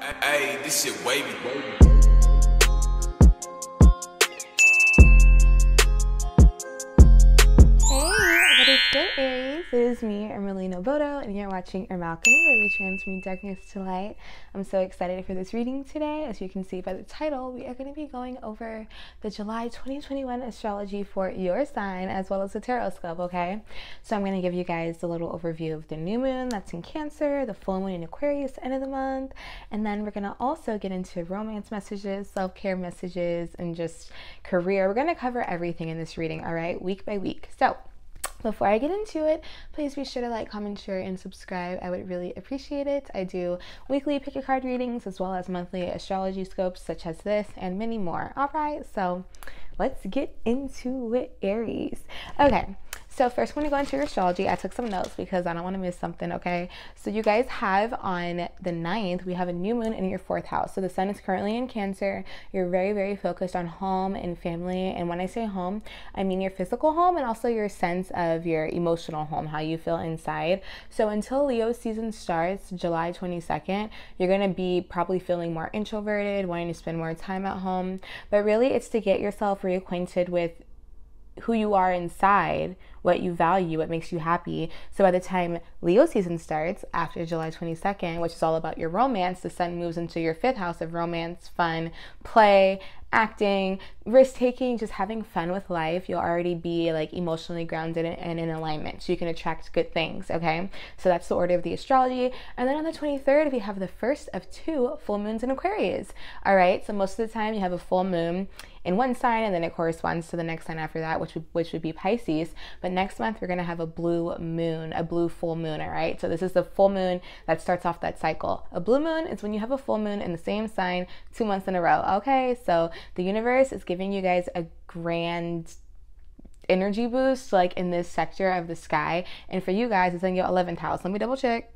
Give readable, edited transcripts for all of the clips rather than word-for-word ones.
Hey, this shit wavy. What is good, Aries? It is me, Ermelino Bodo, and you're watching Ermalchemy, where we transmute darkness to light. I'm so excited for this reading today. As you can see by the title, we are going to be going over the July 2021 astrology for your sign, as well as the Horoscope, okay? So I'm going to give you guys a little overview of the new moon that's in Cancer, the full moon in Aquarius, end of the month, and then we're going to also get into romance messages, self-care messages, and just career. We're going to cover everything in this reading, all right, week by week. So before I get into it, please be sure to like, comment, share, and subscribe. I would really appreciate it. I do weekly pick a card readings as well as monthly astrology scopes such as this and many more. All right, so let's get into it, Aries. Okay, so first when you go into your astrology, I took some notes because I don't want to miss something, okay? So you guys have on the 9th, we have a new moon in your 4th house. So the sun is currently in Cancer. You're very, very focused on home and family. And when I say home, I mean your physical home and also your sense of your emotional home, how you feel inside. So until Leo season starts, July 22nd, you're going to be probably feeling more introverted, wanting to spend more time at home. But really, it's to get yourself reacquainted with who you are inside, what you value, what makes you happy. So by the time Leo season starts after July 22nd, which is all about your romance, the sun moves into your 5th house of romance, fun, play, acting, risk-taking, just having fun with life. You'll already be like emotionally grounded and in alignment, so you can attract good things, okay? So that's the order of the astrology. And then on the 23rd, we have the first of 2 full moons in Aquarius. All right, so most of the time you have a full moon in one sign, and then it corresponds to the next sign after that, which would be Pisces. But next month we're gonna have a blue moon, a blue full moon. All right, so this is the full moon that starts off that cycle. A blue moon is when you have a full moon in the same sign 2 months in a row. Okay, so the universe is giving you guys a grand energy boost, like in this sector of the sky. And for you guys, it's in your 11th house. Let me double check.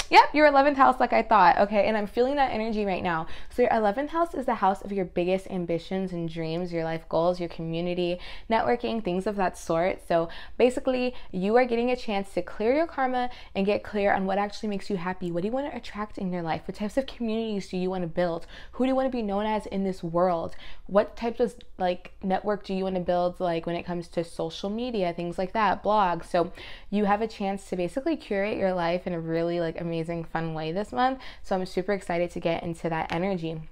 Yep, your 11th house, like I thought. Okay, and I'm feeling that energy right now. So your 11th house is the house of your biggest ambitions and dreams, your life goals, your community, networking, things of that sort. So basically, you are getting a chance to clear your karma and get clear on what actually makes you happy. What do you want to attract in your life? What types of communities do you want to build? Who do you want to be known as in this world? What types of like network do you want to build, like when it comes to social media, things like that, blogs? So you have a chance to basically curate your life in a really like amazing fun way this month. So I'm super excited to get into that energy.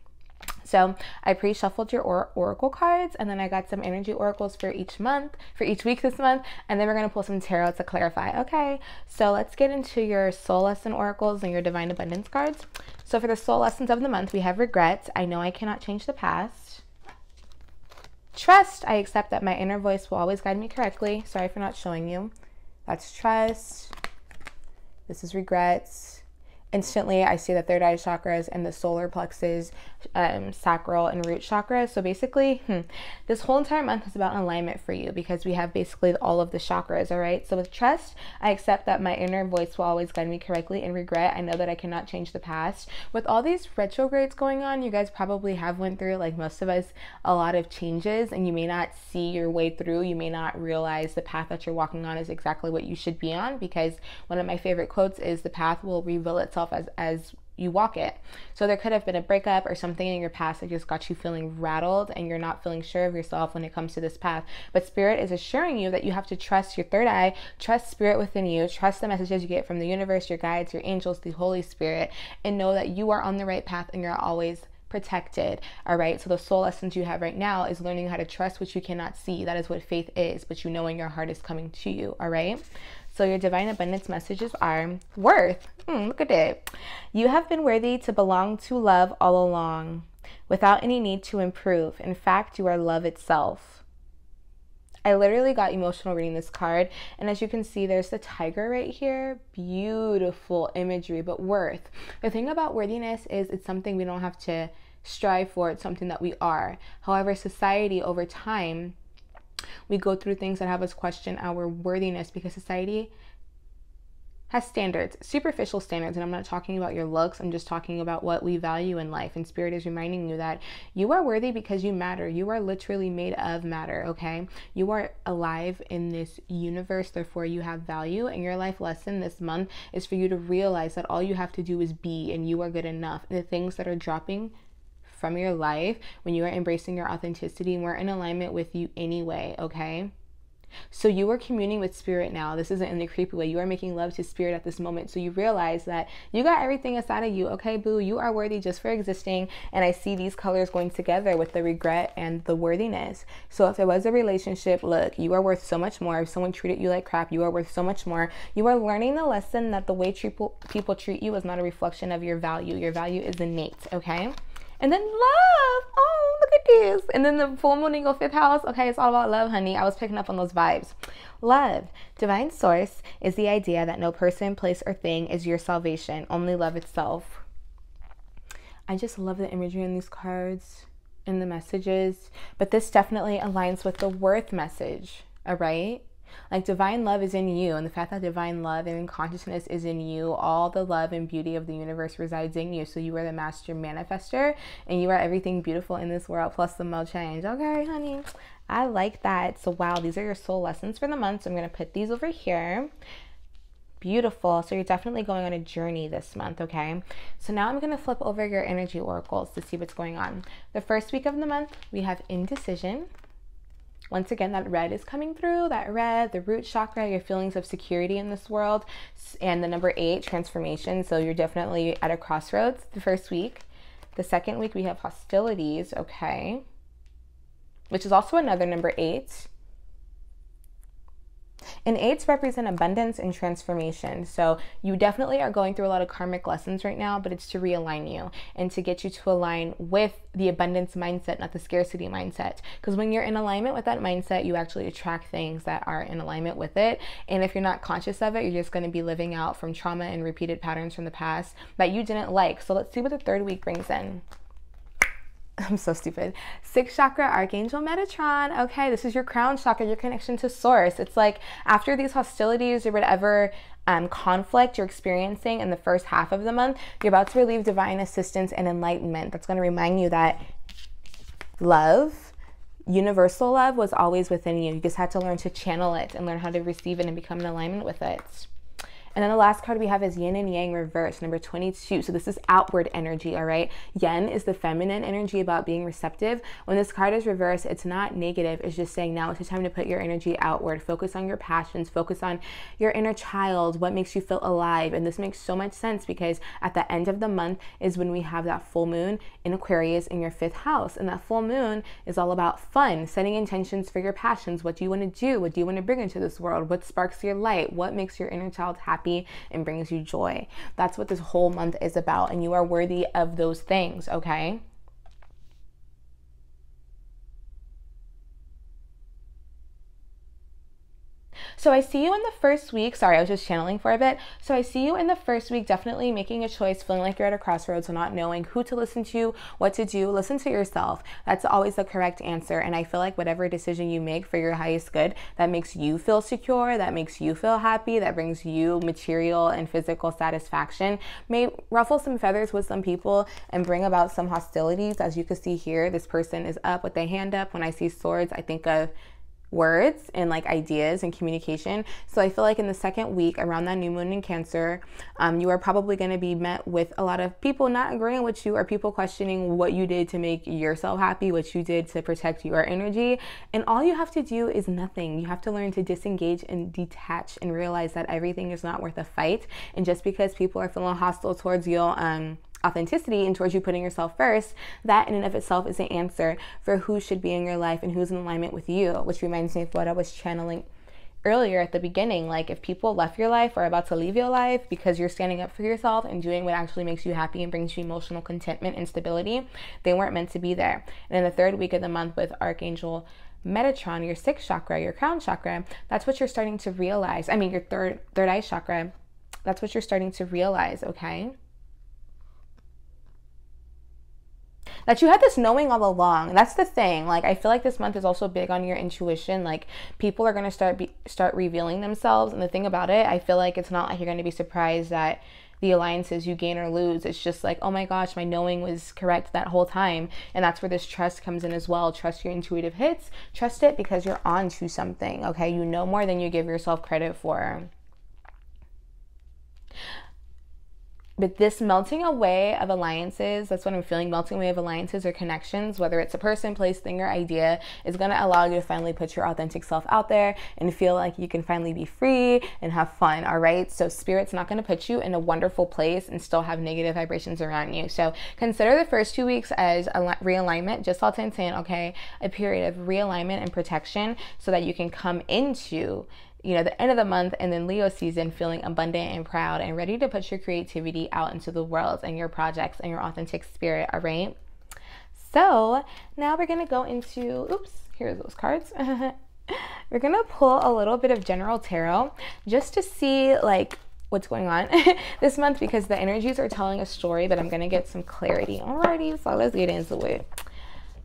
So I pre-shuffled your oracle cards, and then I got some energy oracles for each month, for each week this month, and then we're going to pull some tarot to clarify. Okay, so let's get into your soul lesson oracles and your divine abundance cards. So for the soul lessons of the month, we have regrets. I know I cannot change the past. Trust. I accept that my inner voice will always guide me correctly. Sorry for not showing you. That's trust. This is regrets. Instantly, I see the third eye chakras and the solar plexus, sacral and root chakras. So basically, this whole entire month is about alignment for you because we have basically all of the chakras, all right? So with trust, I accept that my inner voice will always guide me correctly. And regret, I know that I cannot change the past. With all these retrogrades going on, you guys probably have went through, like most of us, a lot of changes, and you may not see your way through. You may not realize the path that you're walking on is exactly what you should be on, because one of my favorite quotes is the path will reveal itself as you walk it. So there could have been a breakup or something in your past that just got you feeling rattled and you're not feeling sure of yourself when it comes to this path. But Spirit is assuring you that you have to trust your third eye, trust Spirit within you, trust the messages you get from the universe, your guides, your angels, the Holy Spirit, and know that you are on the right path and you're always protected. All right, so the soul lessons you have right now is learning how to trust what you cannot see. That is what faith is, but you know when your heart is coming to you. All right, so your divine abundance messages are worth. Look at it. You have been worthy to belong to love all along without any need to improve. In fact, you are love itself. I literally got emotional reading this card, and as you can see, there's the tiger right here. Beautiful imagery, but worth. The thing about worthiness is it's something we don't have to strive for. It's something that we are. However, society over time, we go through things that have us question our worthiness because society has standards, superficial standards. And I'm not talking about your looks. I'm just talking about what we value in life. And Spirit is reminding you that you are worthy because you matter. You are literally made of matter, okay? You are alive in this universe, therefore you have value. And your life lesson this month is for you to realize that all you have to do is be, and you are good enough. And the things that are dropping from your life, when you are embracing your authenticity, we're in alignment with you anyway, okay? So you are communing with Spirit now. This isn't in the creepy way. You are making love to Spirit at this moment. So you realize that you got everything inside of you. Okay, boo, you are worthy just for existing. And I see these colors going together with the regret and the worthiness. So if it was a relationship, look, you are worth so much more. If someone treated you like crap, you are worth so much more. You are learning the lesson that the way people treat you is not a reflection of your value. Your value is innate, okay? And then love. Oh, look at this. And then the full moon in your 5th house. Okay, it's all about love, honey. I was picking up on those vibes. Love. Divine source is the idea that no person, place, or thing is your salvation. Only love itself. I just love the imagery in these cards and the messages. But this definitely aligns with the worth message. All right? Like divine love is in you, and the fact that divine love and consciousness is in you, all the love and beauty of the universe resides in you. So you are the master manifester, and you are everything beautiful in this world, plus the mo change. Okay, honey, I like that. So wow, these are your soul lessons for the month. So I'm going to put these over here. Beautiful. So you're definitely going on a journey this month, okay? So now I'm going to flip over your energy oracles to see what's going on. The first week of the month, we have indecision. Once again, that red is coming through, that red, the root chakra, your feelings of security in this world, and the number 8, transformation. So you're definitely at a crossroads the first week. The second week, we have hostilities, okay, which is also another number 8. And 8s represent abundance and transformation. So you definitely are going through a lot of karmic lessons right now, but it's to realign you and to get you to align with the abundance mindset, not the scarcity mindset. Because when you're in alignment with that mindset, you actually attract things that are in alignment with it. And if you're not conscious of it, you're just going to be living out from trauma and repeated patterns from the past that you didn't like. So let's see what the third week brings in. I'm so stupid. 6th chakra, Archangel Metatron. Okay, this is your crown chakra, your connection to source. It's like after these hostilities or whatever conflict you're experiencing in the first half of the month, you're about to receive divine assistance and enlightenment. That's going to remind you that love, universal love, was always within you. You just had to learn to channel it and learn how to receive it and become in alignment with it. And then the last card we have is Yin and Yang reverse, number 22. So this is outward energy, all right? Yin is the feminine energy about being receptive. When this card is reversed, it's not negative. It's just saying now it's the time to put your energy outward. Focus on your passions. Focus on your inner child, what makes you feel alive. And this makes so much sense because at the end of the month is when we have that full moon in Aquarius in your 5th house. And that full moon is all about fun, setting intentions for your passions. What do you want to do? What do you want to bring into this world? What sparks your light? What makes your inner child happy and brings you joy? That's what this whole month is about, and you are worthy of those things, okay? So I see you in the first week. Sorry, I was just channeling for a bit. So I see you in the first week, definitely making a choice, feeling like you're at a crossroads, and not knowing who to listen to, what to do. Listen to yourself. That's always the correct answer. And I feel like whatever decision you make for your highest good, that makes you feel secure, that makes you feel happy, that brings you material and physical satisfaction, may ruffle some feathers with some people and bring about some hostilities. As you can see here, this person is up with their hand up. When I see swords, I think of words and like ideas and communication. So I feel like in the second week around that new moon in Cancer, you are probably going to be met with a lot of people not agreeing with you, or people questioning what you did to make yourself happy, what you did to protect your energy. And all you have to do is nothing. You have to learn to disengage and detach and realize that everything is not worth a fight. And just because people are feeling hostile towards your authenticity and towards you putting yourself first, that in and of itself is an answer for who should be in your life and who's in alignment with you, which reminds me of what I was channeling earlier at the beginning. Like if people left your life or are about to leave your life because you're standing up for yourself and doing what actually makes you happy and brings you emotional contentment and stability, they weren't meant to be there. And in the third week of the month with Archangel Metatron, your 6th chakra, your crown chakra, that's what you're starting to realize. I mean, your third eye chakra, that's what you're starting to realize, okay? that you had this knowing all along. And that's the thing. Like, I feel like this month is also big on your intuition. Like, people are going to start revealing themselves. And the thing about it, I feel like it's not like you're going to be surprised that the alliances you gain or lose. It's just like, oh my gosh, my knowing was correct that whole time. And that's where this trust comes in as well. Trust your intuitive hits. Trust it because you're on to something, okay? You know more than you give yourself credit for. But this melting away of alliances, that's what I'm feeling, melting away of alliances or connections, whether it's a person, place, thing, or idea, is going to allow you to finally put your authentic self out there and feel like you can finally be free and have fun, all right? So Spirit's not going to put you in a wonderful place and still have negative vibrations around you. So consider the first 2 weeks as a realignment, just all tintin, okay? A period of realignment and protection so that you can come into the end of the month and then Leo season feeling abundant and proud and ready to put your creativity out into the world and your projects and your authentic spirit, all right? So now we're going to go into, here's those cards. We're going to pull a little bit of general tarot just to see like what's going on this month, because the energies are telling a story, but I'm going to get some clarity. Alrighty, so let's get into it.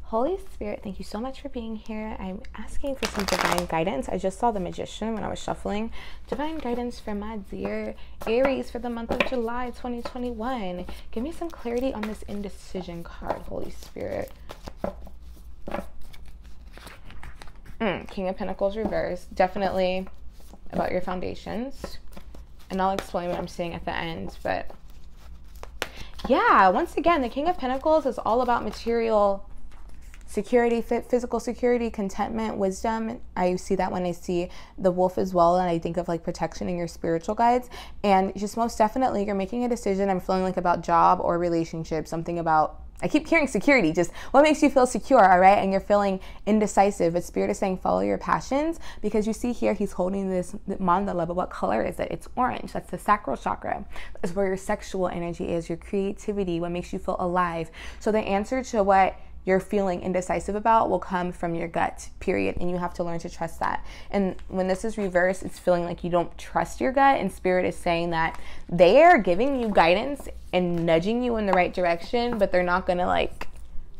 Holy Spirit, thank you so much for being here. I'm asking for some divine guidance. I just saw the Magician when I was shuffling. Divine guidance for my dear Aries for the month of July 2021. Give me some clarity on this indecision card, Holy Spirit. King of Pentacles reversed. Definitely about your foundations. And I'll explain what I'm saying at the end. But yeah, once again, the King of Pentacles is all about material security, physical security, contentment, wisdom. I see that when I see the wolf as well, and I think of like protection in your spiritual guides. And just most definitely you're making a decision, I'm feeling like, about job or relationship, something about, I keep hearing security, just what makes you feel secure, all right? And you're feeling indecisive, but Spirit is saying follow your passions, because you see here he's holding this mandala, but what color is it? It's orange. That's the sacral chakra. That's where your sexual energy is, your creativity, what makes you feel alive. So the answer to what you're feeling indecisive about will come from your gut, period. And you have to learn to trust that. And when this is reversed, it's feeling like you don't trust your gut, and Spirit is saying that they are giving you guidance and nudging you in the right direction, but they're not gonna like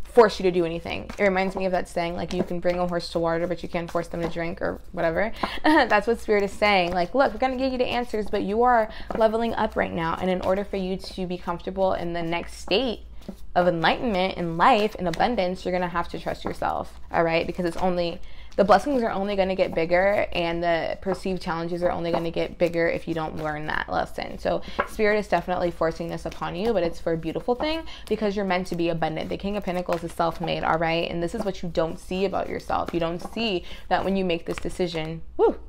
force you to do anything. It reminds me of that saying, like, you can bring a horse to water, but you can't force them to drink, or whatever. That's what Spirit is saying. Like, look, we're gonna give you the answers, but you are leveling up right now. And in order for you to be comfortable in the next state of enlightenment in life and abundance, you're gonna have to trust yourself, all right? Because it's only, the blessings are only gonna get bigger, and the perceived challenges are only gonna get bigger if you don't learn that lesson. So Spirit is definitely forcing this upon you, but it's for a beautiful thing, because you're meant to be abundant. The King of Pentacles is self-made, all right? And this is what you don't see about yourself. You don't see that when you make this decision,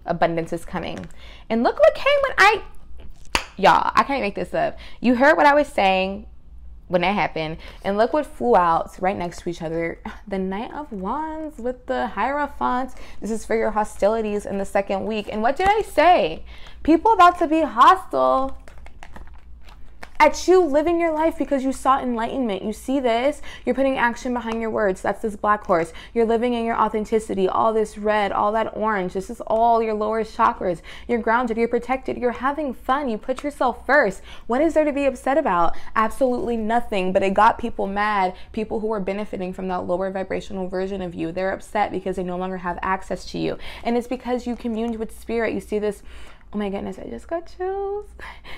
abundance is coming. And look what came when y'all, I can't make this up. You heard what I was saying when that happened, and look what flew out right next to each other. The Knight of Wands with the Hierophant. This is for your hostilities in the second week. And what did I say? People about to be hostile at you living your life because you sought enlightenment. You see this? You're putting action behind your words. That's this black horse. You're living in your authenticity. All this red, all that orange. This is all your lower chakras. You're grounded. You're protected. You're having fun. You put yourself first. What is there to be upset about? Absolutely nothing. But it got people mad. People who are benefiting from that lower vibrational version of you. They're upset because they no longer have access to you. And it's because you communed with Spirit. You see this. Oh my goodness, I just got chills.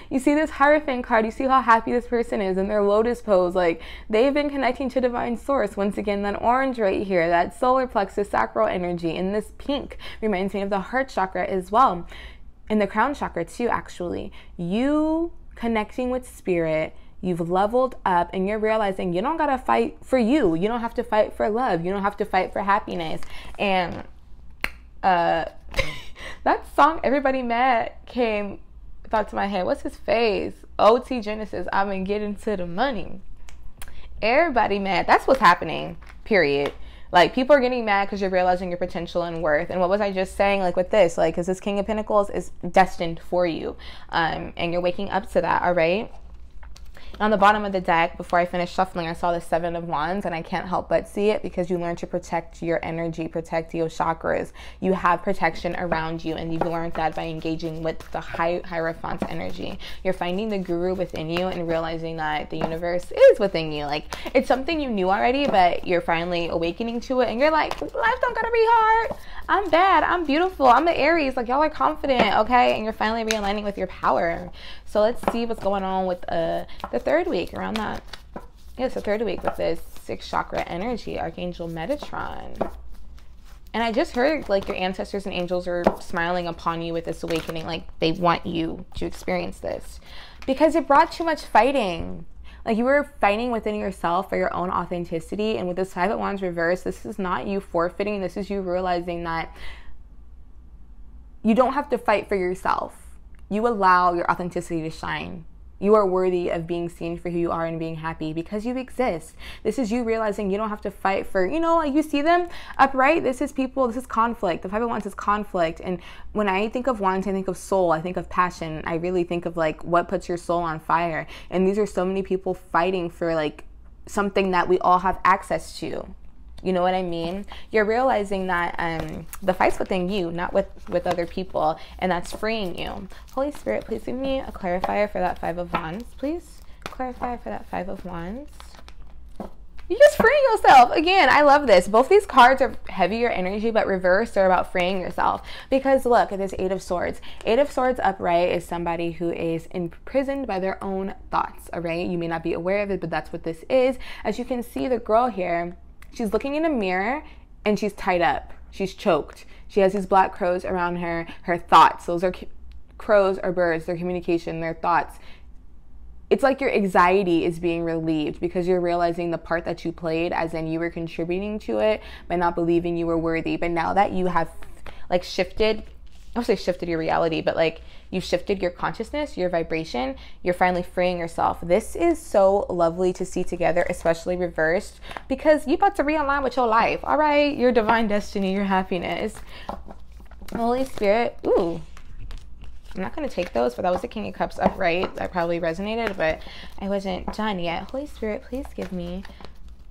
You see this Hierophant card, you see how happy this person is in their lotus pose. Like, they've been connecting to divine source. Once again, that orange right here, that solar plexus sacral energy, and this pink reminds me of the heart chakra as well. And the crown chakra too, actually. You connecting with Spirit, you've leveled up, and you're realizing you don't gotta fight for you. You don't have to fight for love. You don't have to fight for happiness. And that song, Everybody Mad, thought to my head. What's his face? OT Genesis, I've been getting to the money. Everybody mad. That's what's happening, period. Like, people are getting mad because you're realizing your potential and worth. And what was I just saying, like, with this? Like, because this King of Pentacles is destined for you. And you're waking up to that, all right? On the bottom of the deck, before I finished shuffling, I saw the 7 of Wands, and I can't help but see it because you learn to protect your energy, protect your chakras. You have protection around you, and you've learned that by engaging with the Hierophant's energy. You're finding the guru within you and realizing that the universe is within you. Like, it's something you knew already, but you're finally awakening to it, and you're like, life don't gotta be hard. I'm bad. I'm beautiful. I'm the Aries. Like, y'all are confident, okay? And you're finally realigning with your power. So let's see what's going on with the third week around that. Yes, the third week with this 6th chakra energy, Archangel Metatron. And I just heard like your ancestors and angels are smiling upon you with this awakening. Like, they want you to experience this because it brought too much fighting. Like, you were fighting within yourself for your own authenticity. And with this 5 of Wands reverse, this is not you forfeiting. This is you realizing that you don't have to fight for yourself. You allow your authenticity to shine. You are worthy of being seen for who you are and being happy because you exist. This is you realizing you don't have to fight for, you know, like you see them upright. This is people, this is conflict. The 5 of Wands is conflict. And when I think of Wands, I think of soul. I think of passion. I really think of like what puts your soul on fire. And these are so many people fighting for like something that we all have access to. You know what I mean? You're realizing that the fight's within you, not with other people, and that's freeing you. Holy Spirit, please give me a clarifier for that 5 of Wands. Please clarify for that 5 of Wands. You're just freeing yourself. Again, I love this. Both these cards are heavier energy, but reversed are about freeing yourself. Because look at this 8 of Swords. 8 of Swords upright is somebody who is imprisoned by their own thoughts, all right? You may not be aware of it, but that's what this is. As you can see, the girl here, she's looking in a mirror and she's tied up. She's choked. She has these black crows around her thoughts. Those are crows or birds, their communication, their thoughts. It's like your anxiety is being relieved because you're realizing the part that you played, as in you were contributing to it by not believing you were worthy. But now that you have like shifted, I don't say shifted your reality, but like you've shifted your consciousness, your vibration, you're finally freeing yourself. This is so lovely to see together, especially reversed, because you're about to realign with your life. All right, your divine destiny, your happiness. Holy Spirit, ooh. I'm not going to take those, but that was the King of Cups upright. That probably resonated, but I wasn't done yet. Holy Spirit, please give me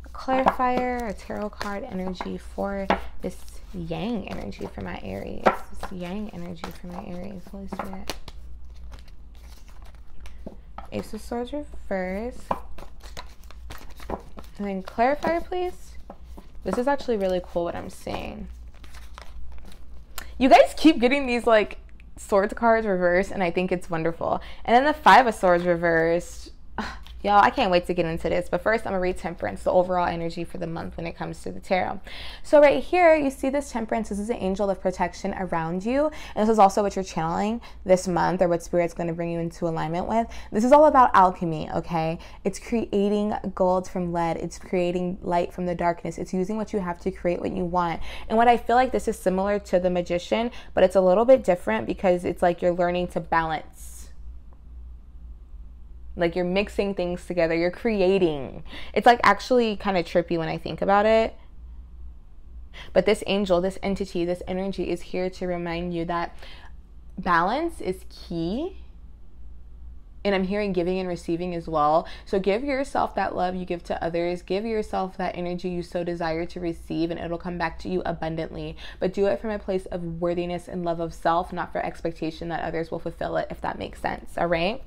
a clarifier, a tarot card energy for this Yang energy for my Aries. This Yang energy for my Aries. Holy Spirit. Ace of Swords reverse. And then clarifier, please. This is actually really cool what I'm seeing. You guys keep getting these like Swords cards reversed, and I think it's wonderful. And then the 5 of Swords reversed. Y'all, I can't wait to get into this. But first, I'm going to read Temperance, the overall energy for the month when it comes to the tarot. So right here, you see this Temperance. This is an angel of protection around you. And this is also what you're channeling this month, or what Spirit's going to bring you into alignment with. This is all about alchemy, okay? It's creating gold from lead. It's creating light from the darkness. It's using what you have to create what you want. And what I feel like this is similar to the Magician, but it's a little bit different because it's like you're learning to balance. Like you're mixing things together, you're creating. It's like actually kind of trippy when I think about it. But this angel, this entity, this energy is here to remind you that balance is key. And I'm hearing giving and receiving as well. So give yourself that love you give to others. Give yourself that energy you so desire to receive, and it'll come back to you abundantly. But do it from a place of worthiness and love of self, not for expectation that others will fulfill it, if that makes sense, all right?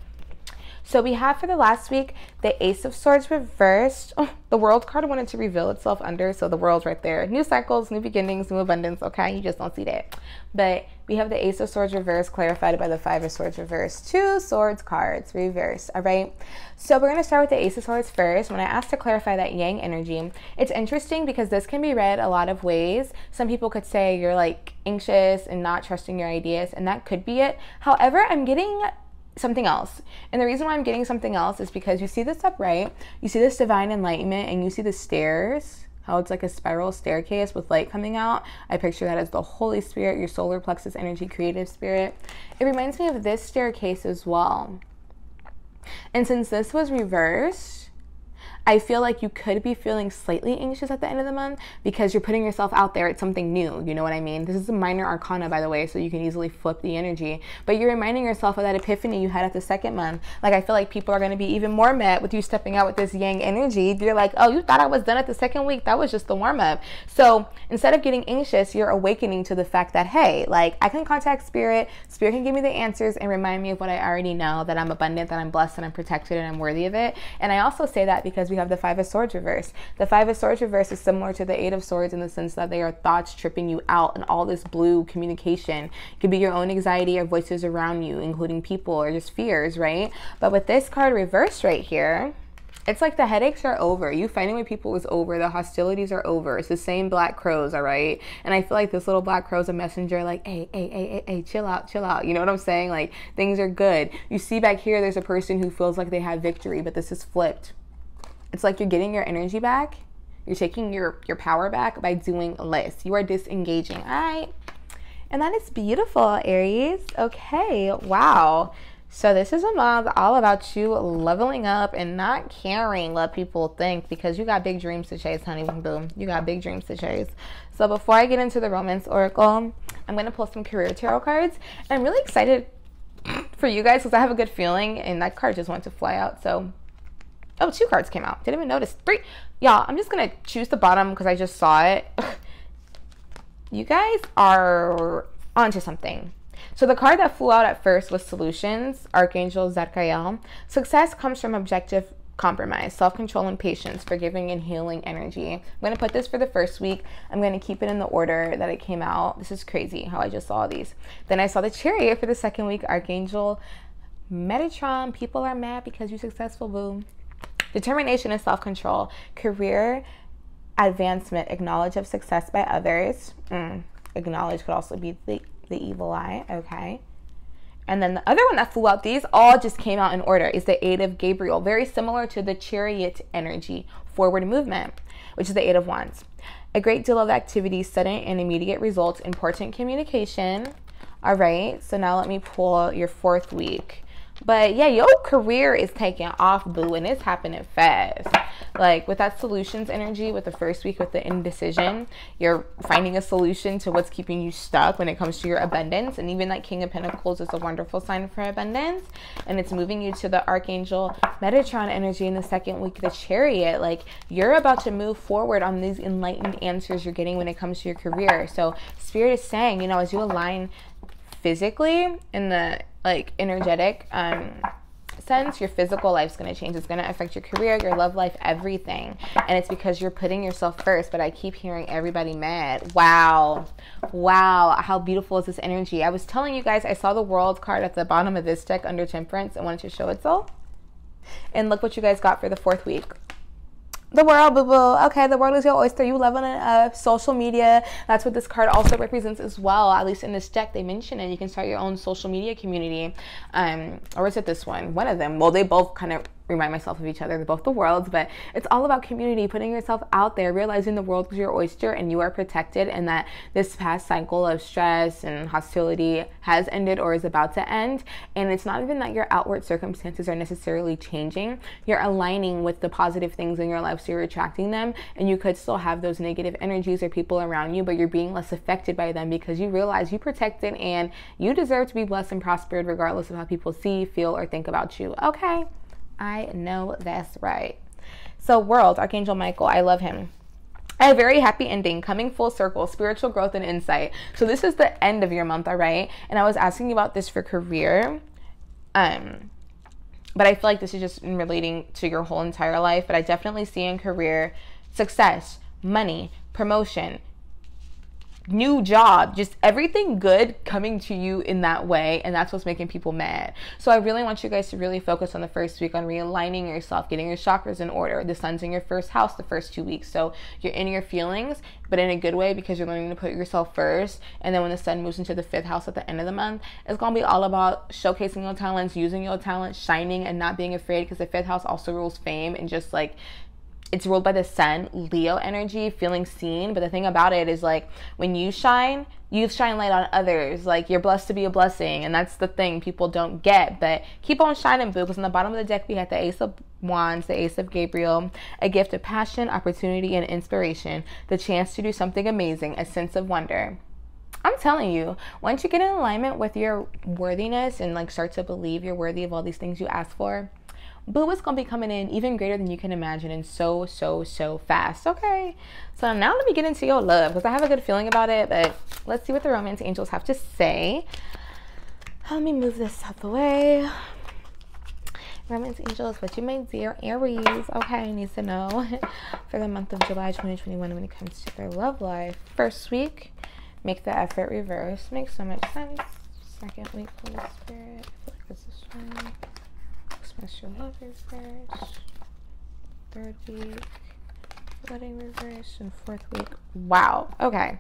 So we have for the last week, the Ace of Swords reversed. Oh, the World card wanted to reveal itself under, so the World's right there. New cycles, new beginnings, new abundance, okay? You just don't see that. But we have the Ace of Swords reversed, clarified by the 5 of Swords reversed. 2 Swords cards reversed, all right? So we're going to start with the Ace of Swords first. When I asked to clarify that Yang energy, it's interesting because this can be read a lot of ways. Some people could say you're like anxious and not trusting your ideas, and that could be it. However, I'm getting something else. And the reason why I'm getting something else is because you see this upright, you see this divine enlightenment, and you see the stairs, how it's like a spiral staircase with light coming out. I picture that as the Holy Spirit, your solar plexus energy, creative spirit. It reminds me of this staircase as well. And since this was reversed, I feel like you could be feeling slightly anxious at the end of the month because you're putting yourself out there. It's something new. You know what I mean? This is a minor arcana, by the way, so you can easily flip the energy. But you're reminding yourself of that epiphany you had at the second month. Like, I feel like people are going to be even more met with you stepping out with this yang energy. You're like, oh, you thought I was done at the second week? That was just the warm up. So instead of getting anxious, you're awakening to the fact that, hey, like, I can contact spirit. Spirit can give me the answers and remind me of what I already know, that I'm abundant, that I'm blessed, and I'm protected, and I'm worthy of it. And I also say that because we have the Five of Swords reverse. The Five of Swords reverse is similar to the Eight of Swords in the sense that they are thoughts tripping you out, and all this blue communication. It could be your own anxiety or voices around you, including people or just fears, right? But with this card reversed right here, it's like the headaches are over. You fighting with people is over. The hostilities are over. It's the same black crows, all right? And I feel like this little black crow's a messenger, like, hey, chill out, chill out. You know what I'm saying? Like, things are good. You see back here, there's a person who feels like they have victory, but this is flipped. It's like you're getting your energy back. You're taking your power back by doing less. You are disengaging, all right? And that is beautiful, Aries. Okay, wow. So this is a month all about you leveling up and not caring what people think, because you got big dreams to chase, honey. Boom. You got big dreams to chase. So before I get into the romance oracle, I'm going to pull some career tarot cards. And I'm really excited for you guys because I have a good feeling, and that card just went to fly out. So, oh, 2 cards came out. Didn't even notice. 3. Y'all, I'm just going to choose the bottom because I just saw it. You guys are onto something. So the card that flew out at first was Solutions, Archangel Zadkiel. Success comes from objective compromise, self-control, and patience, forgiving and healing energy. I'm going to put this for the first week. I'm going to keep it in the order that it came out. This is crazy how I just saw these. Then I saw the Chariot for the second week, Archangel Metatron. People are mad because you're successful, boo. Determination and self-control, career advancement, acknowledge of success by others. Acknowledge could also be the evil eye, okay. And then the other one that flew out, these all just came out in order, is the Eight of Gabriel. Very similar to the Chariot energy, forward movement, which is the Eight of Wands. A great deal of activity, sudden and immediate results, important communication. All right, so now let me pull your 4th week. But yeah, your career is taking off, boo, and it's happening fast. Like with that Solutions energy, with the first week with the indecision, you're finding a solution to what's keeping you stuck when it comes to your abundance. And even that King of Pentacles is a wonderful sign for abundance. And it's moving you to the Archangel Metatron energy in the second week, the Chariot. Like, you're about to move forward on these enlightened answers you're getting when it comes to your career. So Spirit is saying, you know, as you align physically in the like energetic sense, your physical life's going to change. It's going to affect your career, your love life, everything. And it's because you're putting yourself first. But I keep hearing everybody mad. Wow, how beautiful is this energy? I was telling you guys, I saw the World card at the bottom of this deck under Temperance. I wanted to show itself, and look what you guys got for the 4th week. The world, boo-boo. Okay, the world is your oyster. You leveling up. Social media. That's what this card also represents as well. At least in this deck, they mention it. You can start your own social media community. Or is it this one? One of them. Well, they both kind of remind myself of each other. They're both the worlds, but it's all about community, putting yourself out there, realizing the world is your oyster and you are protected, and that this past cycle of stress and hostility has ended or is about to end. And it's not even that your outward circumstances are necessarily changing. You're aligning with the positive things in your life, so you're attracting them. And you could still have those negative energies or people around you, but you're being less affected by them because you realize you protected and you deserve to be blessed and prospered regardless of how people see, feel, or think about you. Okay, I know that's right. So World, Archangel Michael, I love him. A very happy ending, coming full circle, spiritual growth and insight. So this is the end of your month, all right? And I was asking you about this for career, but I feel like this is just in relating to your whole entire life. But I definitely see in career success, money, promotion, new job, just everything good coming to you in that way. And that's what's making people mad. So I really want you guys to really focus on the first week on realigning yourself, getting your chakras in order. The sun's in your first house the first 2 weeks, so you're in your feelings, but in a good way, because you're learning to put yourself first. And then when the sun moves into the 5th house at the end of the month, it's going to be all about showcasing your talents, using your talents, shining, and not being afraid, because the 5th house also rules fame and just like it's ruled by the sun, Leo energy, feeling seen. But the thing about it is, like, when you shine light on others. Like, you're blessed to be a blessing, and that's the thing people don't get. But keep on shining, boo, because on the bottom of the deck we had the Ace of Wands, the Ace of Gabriel, a gift of passion, opportunity, and inspiration, the chance to do something amazing, a sense of wonder. I'm telling you, once you get in alignment with your worthiness and, like, start to believe you're worthy of all these things you ask for, boo, it's gonna be coming in even greater than you can imagine, and so fast. Okay, so now let me get into your love, because I have a good feeling about it, but let's see what the romance angels have to say. Let me move this out the way. Romance angels, what you my dear Aries, okay, needs to know for the month of July 2021 when it comes to their love life. First week, make the effort reverse. Makes so much sense. Second week, Holy Spirit, I feel like this is fine. Express your love reverse. Third week, wedding reverse. And fourth week, wow. Okay,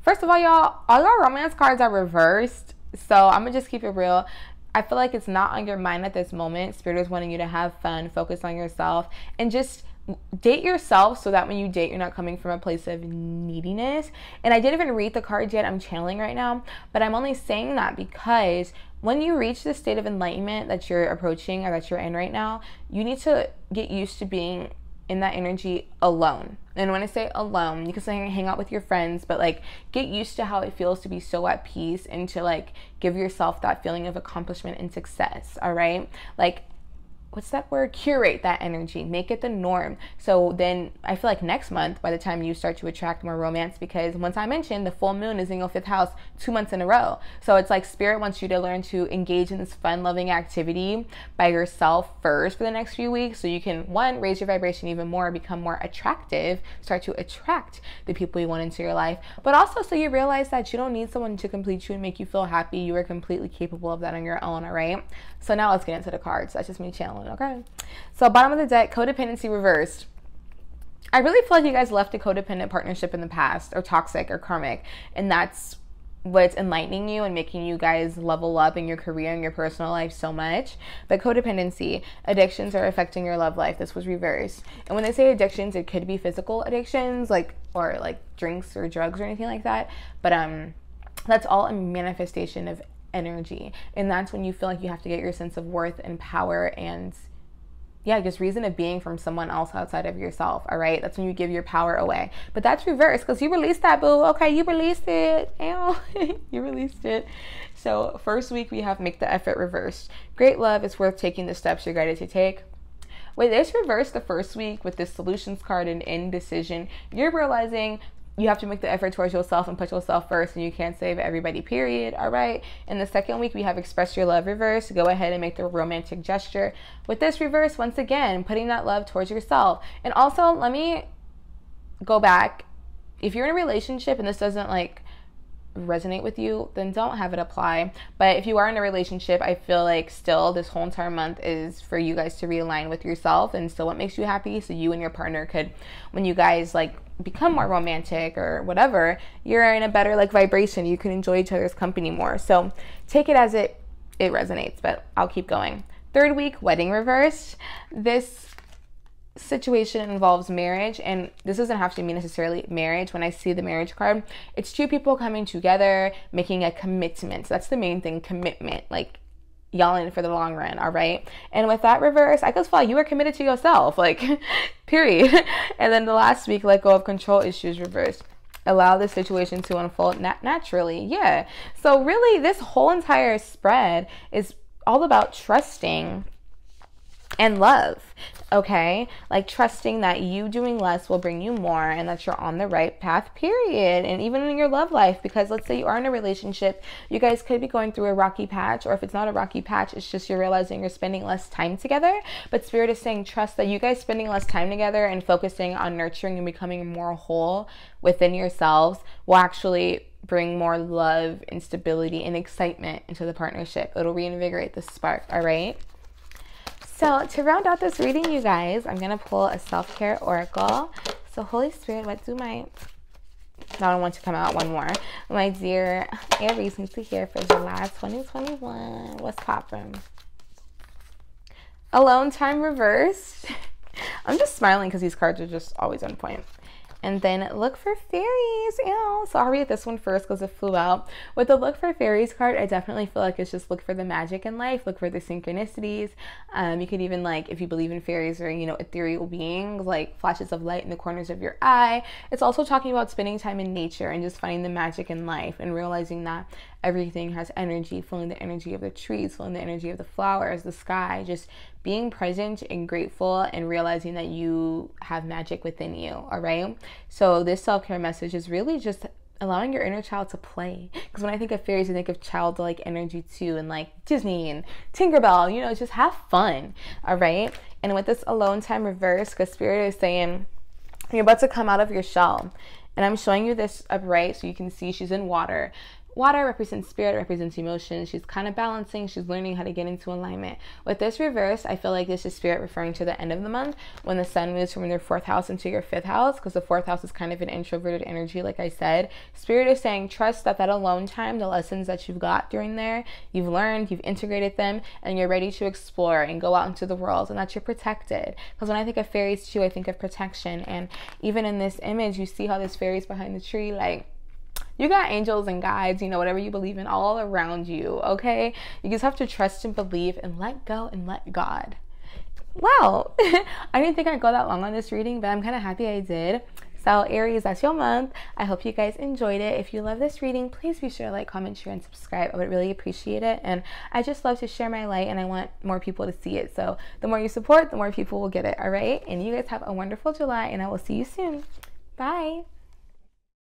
first of all, y'all, all your romance cards are reversed, so I'm gonna just keep it real. I feel like it's not on your mind at this moment. Spirit is wanting you to have fun, focus on yourself, and just date yourself, so that when you date, you're not coming from a place of neediness. And I didn't even read the cards yet. I'm channeling right now, but I'm only saying that because when you reach the state of enlightenment that you're approaching, or that you're in right now, you need to get used to being in that energy alone. And when I say alone, you can say hang out with your friends, but, like, get used to how it feels to be so at peace, and to, like, give yourself that feeling of accomplishment and success. All right, like, what's that word? Curate that energy, make it the norm. So then I feel like next month, by the time you start to attract more romance, because once I mentioned the full moon is in your 5th house 2 months in a row. So it's like Spirit wants you to learn to engage in this fun loving activity by yourself first for the next few weeks, so you can, one, raise your vibration even more, become more attractive, start to attract the people you want into your life, but also so you realize that you don't need someone to complete you and make you feel happy. You are completely capable of that on your own. All right, so now let's get into the cards. That's just me channeling. Okay, so bottom of the deck, codependency reversed. I really feel like you guys left a codependent partnership in the past, or toxic or karmic, and that's what's enlightening you and making you guys level up in your career and your personal life so much. But codependency, addictions are affecting your love life. This was reversed. And when they say addictions, it could be physical addictions, like, or like drinks or drugs or anything like that, but that's all a manifestation of energy. And that's when you feel like you have to get your sense of worth and power and, yeah, just reason of being from someone else outside of yourself. All right, that's when you give your power away. But that's reversed, because you released that, boo. Okay, you released it. Ow. You released it. So first week we have make the effort reversed. Great love is worth taking the steps you're guided to take. With this reverse, the first week with this solutions card and indecision, you're realizing you have to make the effort towards yourself and put yourself first, and you can't save everybody, period. All right. In the second week, we have express your love reverse. Go ahead and make the romantic gesture. With this reverse, once again, putting that love towards yourself. And also, let me go back. If you're in a relationship and this doesn't, like, resonate with you, then don't have it apply. But if you are in a relationship, I feel like still this whole entire month is for you guys to realign with yourself and still what makes you happy, so you and your partner could, when you guys, like, become more romantic or whatever, you're in a better, like, vibration. You can enjoy each other's company more. So take it as it resonates, but I'll keep going. Third week, wedding reversed. This situation involves marriage, and this doesn't have to mean necessarily marriage. When I see the marriage card, it's two people coming together, making a commitment. So that's the main thing, commitment, like y'all in it for the long run. All right, and with that reverse, I just feel like you are committed to yourself, like, period. And then the last week, let go of control issues reversed. Allow the situation to unfold naturally. Yeah, so really this whole entire spread is all about trusting and love, okay? Like, trusting that you doing less will bring you more, and that you're on the right path, period. And even in your love life, because let's say you are in a relationship, you guys could be going through a rocky patch, or if it's not a rocky patch, it's just you're realizing you're spending less time together. But Spirit is saying trust that you guys spending less time together and focusing on nurturing and becoming more whole within yourselves will actually bring more love and stability and excitement into the partnership. It'll reinvigorate the spark, all right? So to round out this reading, you guys, I'm going to pull a self-care oracle. So Holy Spirit, what do my, I don't want to come out one more. My dear Aries needs to hear for July 2021. What's poppin'? Alone time reversed. I'm just smiling because these cards are just always on point. And then look for fairies. Ew. So I'll read this one first because it flew out. With the look for fairies card, I definitely feel like it's just look for the magic in life, look for the synchronicities. You could even, like, if you believe in fairies or, you know, ethereal beings, like flashes of light in the corners of your eye. It's also talking about spending time in nature and just finding the magic in life and realizing that everything has energy, feeling the energy of the trees, feeling the energy of the flowers, the sky, just being present and grateful and realizing that you have magic within you, all right? So this self-care message is really just allowing your inner child to play. Because when I think of fairies, I think of childlike energy too, and like Disney and Tinkerbell, you know, just have fun, all right? And with this alone time reverse, because Spirit is saying you're about to come out of your shell. And I'm showing you this upright so you can see she's in water. Water represents spirit, represents emotion. She's kind of balancing. She's learning how to get into alignment. With this reverse, I feel like this is spirit referring to the end of the month when the sun moves from your 4th house into your 5th house, because the 4th house is kind of an introverted energy, like I said. Spirit is saying trust that alone time, the lessons that you've got during there, you've learned, you've integrated them, and you're ready to explore and go out into the world, and that you're protected. Because when I think of fairies too, I think of protection. And even in this image, you see how this fairy's behind the tree, like, you got angels and guides, you know, whatever you believe in, all around you, okay? You just have to trust and believe and let go and let God. Wow. I didn't think I'd go that long on this reading, but I'm kind of happy I did. So Aries, that's your month. I hope you guys enjoyed it. If you love this reading, please be sure to like, comment, share, and subscribe. I would really appreciate it. And I just love to share my light, and I want more people to see it. So the more you support, the more people will get it, all right? And you guys have a wonderful July, and I will see you soon. Bye.